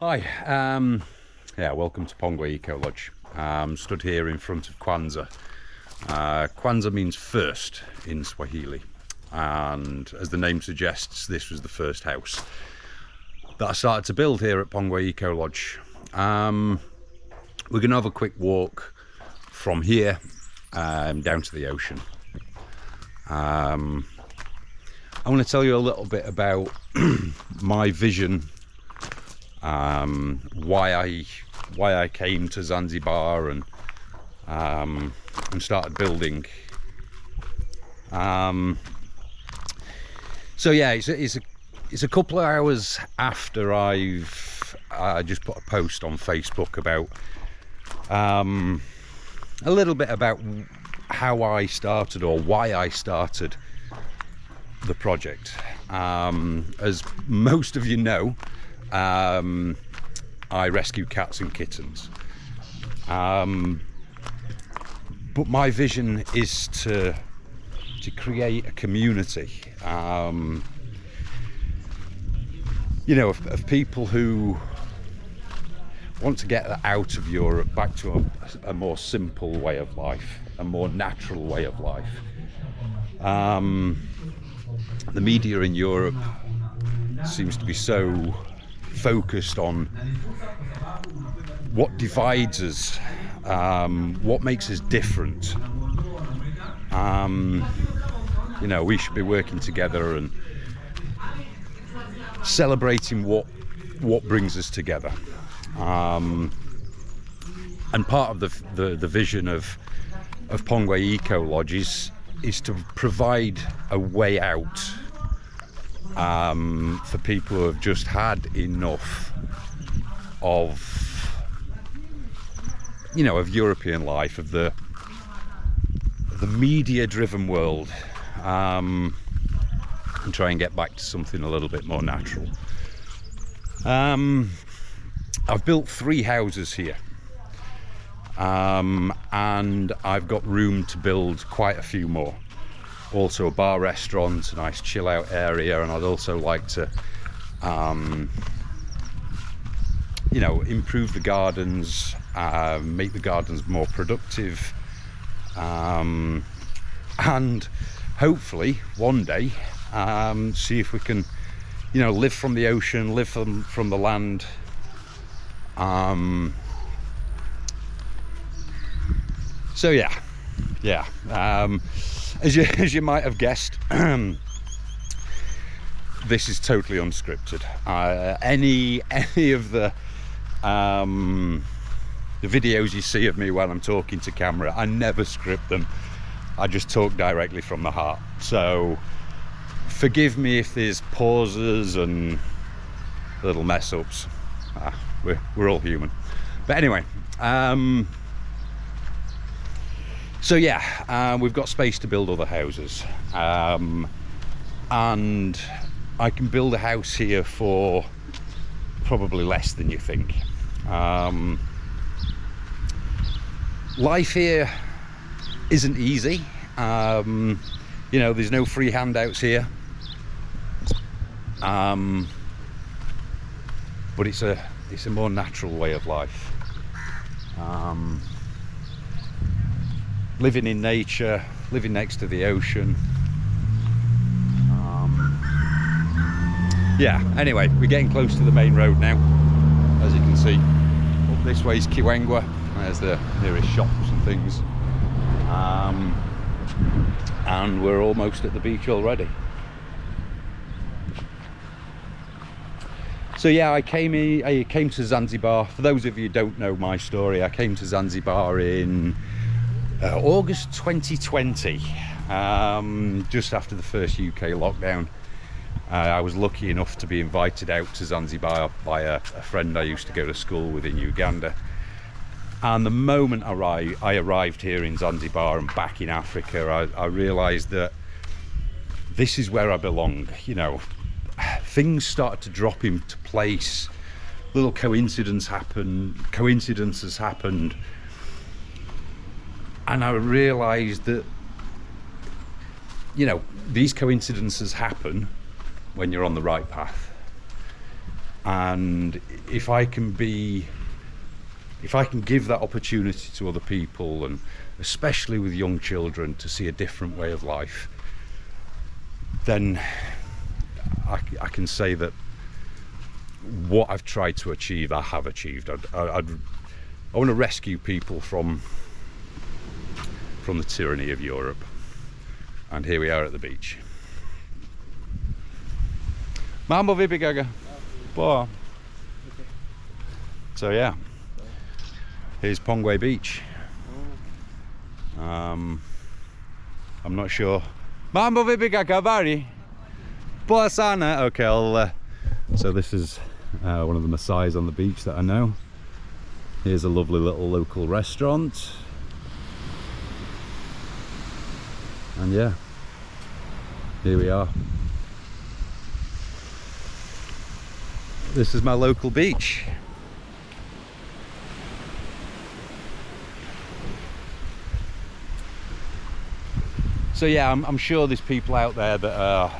Hi, yeah, welcome to Pongwe Eco Lodge. Stood here in front of Kwanzaa. Kwanzaa means first in Swahili, and as the name suggests, this was the first house that I started to build here at Pongwe Eco Lodge. We're going to have a quick walk from here down to the ocean. I want to tell you a little bit about my vision, why I came to Zanzibar and started building. So yeah, it's a couple of hours after I just put a post on Facebook about a little bit about how I started, or why I started the project. As most of you know, I rescue cats and kittens, but my vision is to create a community, you know, of people who want to get out of Europe back to a more simple way of life, a more natural way of life. The media in Europe seems to be so focused on what divides us, what makes us different. You know, we should be working together and celebrating what brings us together. And part of the vision of Pongwe Eco Lodge is to provide a way out for people who have just had enough of, you know, of European life, of the media-driven world, and try and get back to something a little bit more natural. I've built 3 houses here, and I've got room to build quite a few more. Also a bar restaurant, a nice chill out area, and I'd also like to you know, improve the gardens, make the gardens more productive, and hopefully one day see if we can, you know, live from the ocean, live from the land. So yeah, as you might have guessed, this is totally unscripted. Any of the videos you see of me when I'm talking to camera, I never script them. I just talk directly from the heart. So forgive me if there's pauses and little mess ups. We're all human. But anyway, so yeah, we've got space to build other houses, and I can build a house here for probably less than you think. Life here isn't easy. You know, there's no free handouts here, but it's a more natural way of life. Living in nature, living next to the ocean. Yeah, anyway, we're getting close to the main road now, as you can see. Up this way is Kiwengwa, there's the nearest shops and things. And we're almost at the beach already. So yeah, I came to Zanzibar. For those of you who don't know my story, I came to Zanzibar in August 2020, just after the first UK lockdown. I was lucky enough to be invited out to Zanzibar by a friend I used to go to school with in Uganda. And the moment I arrived here in Zanzibar and back in Africa, I realised that this is where I belong. You know, things started to drop into place. Little coincidences happened. And I realised that, you know, these coincidences happen when you're on the right path. And if I can give that opportunity to other people, and especially with young children, to see a different way of life, then I can say that what I've tried to achieve, I have achieved. I want to rescue people from the tyranny of Europe, and here we are at the beach. Mambo vipi kaka? Poa. So yeah, here's Pongwe Beach. I'm not sure. Mambo vipi kaka? Bari? Poa sana. Okay, so this is one of the Maasais on the beach that I know. Here's a lovely little local restaurant. And yeah, here we are. This is my local beach. So yeah, I'm sure there's people out there that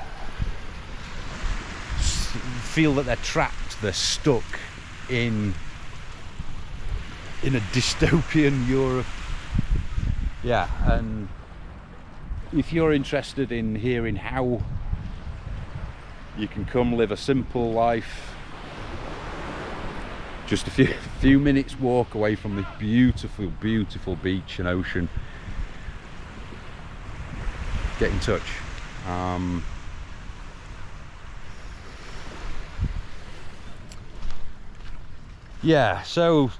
feel that they're trapped, they're stuck in a dystopian Europe. Yeah, and if you're interested in hearing how you can come live a simple life, just a few minutes walk away from the beautiful, beautiful beach and ocean, get in touch. Yeah, so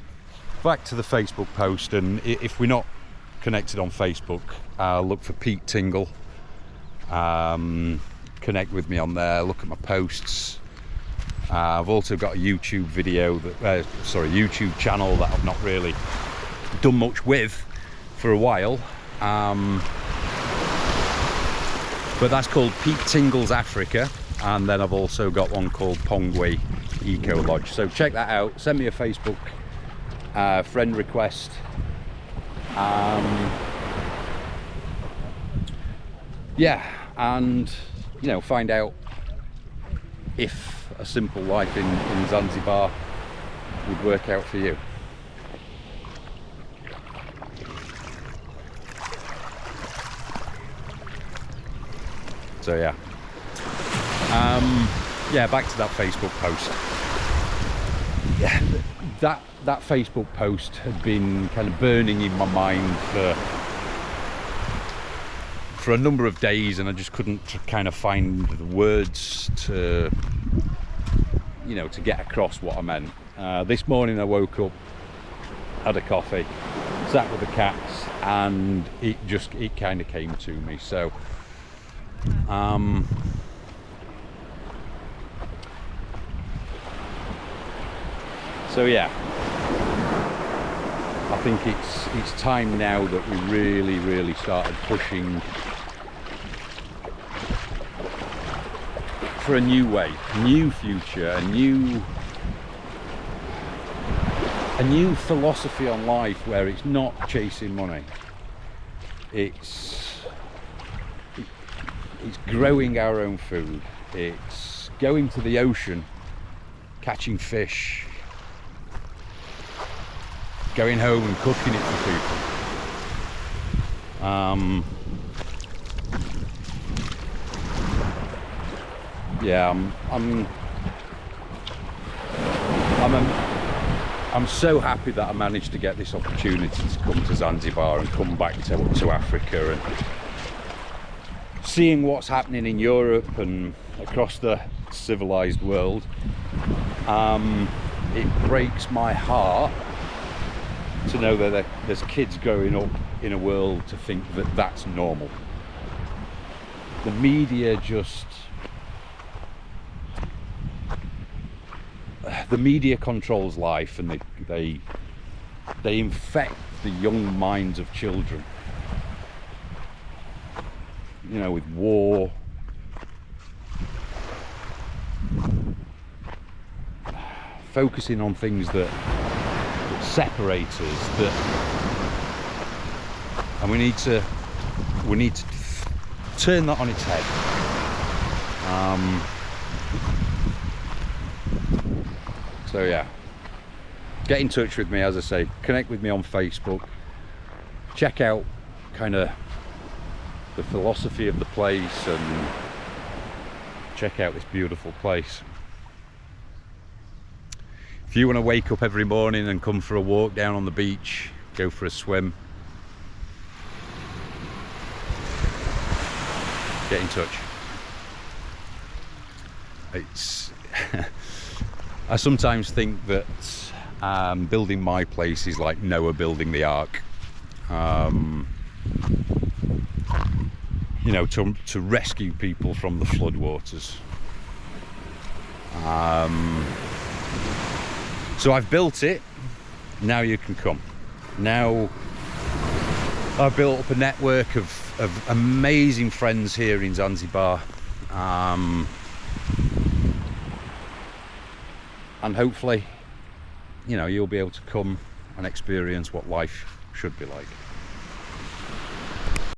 back to the Facebook post, and if we're not connected on Facebook, look for Pete Tingle. Connect with me on there, look at my posts. I've also got a YouTube video YouTube channel that I've not really done much with for a while, but that's called Pete Tingle's Africa. And then I've also got one called Pongwe Eco Lodge. So check that out, send me a Facebook friend request. Yeah, and you know, find out if a simple life in Zanzibar would work out for you. So yeah, yeah, back to that Facebook post. Yeah, that Facebook post had been kind of burning in my mind for a number of days, and I just couldn't kind of find the words to, you know, to get across what I meant. This morning I woke up, had a coffee, sat with the cats, and it kind of came to me. So so yeah, I think it's time now that we really started pushing for a new way, new future, a new philosophy on life, where it's not chasing money, it's growing our own food, it's going to the ocean, catching fish, going home and cooking it for people. Yeah, I'm so happy that I managed to get this opportunity to come to Zanzibar and come back to Africa, and seeing what's happening in Europe and across the civilized world. It breaks my heart to know that there's kids growing up in a world to think that that's normal. The media controls life, and they infect the young minds of children, you know, with war, focusing on things that separate us, and we need to turn that on its head. So yeah, get in touch with me, as I say, connect with me on Facebook, check out kind of the philosophy of the place, and check out this beautiful place. If you want to wake up every morning and come for a walk down on the beach, go for a swim, get in touch. It's I sometimes think that building my place is like Noah building the ark. You know, to rescue people from the floodwaters. So I've built it, now you can come. Now I've built up a network of amazing friends here in Zanzibar, and hopefully, you know, you'll be able to come and experience what life should be like.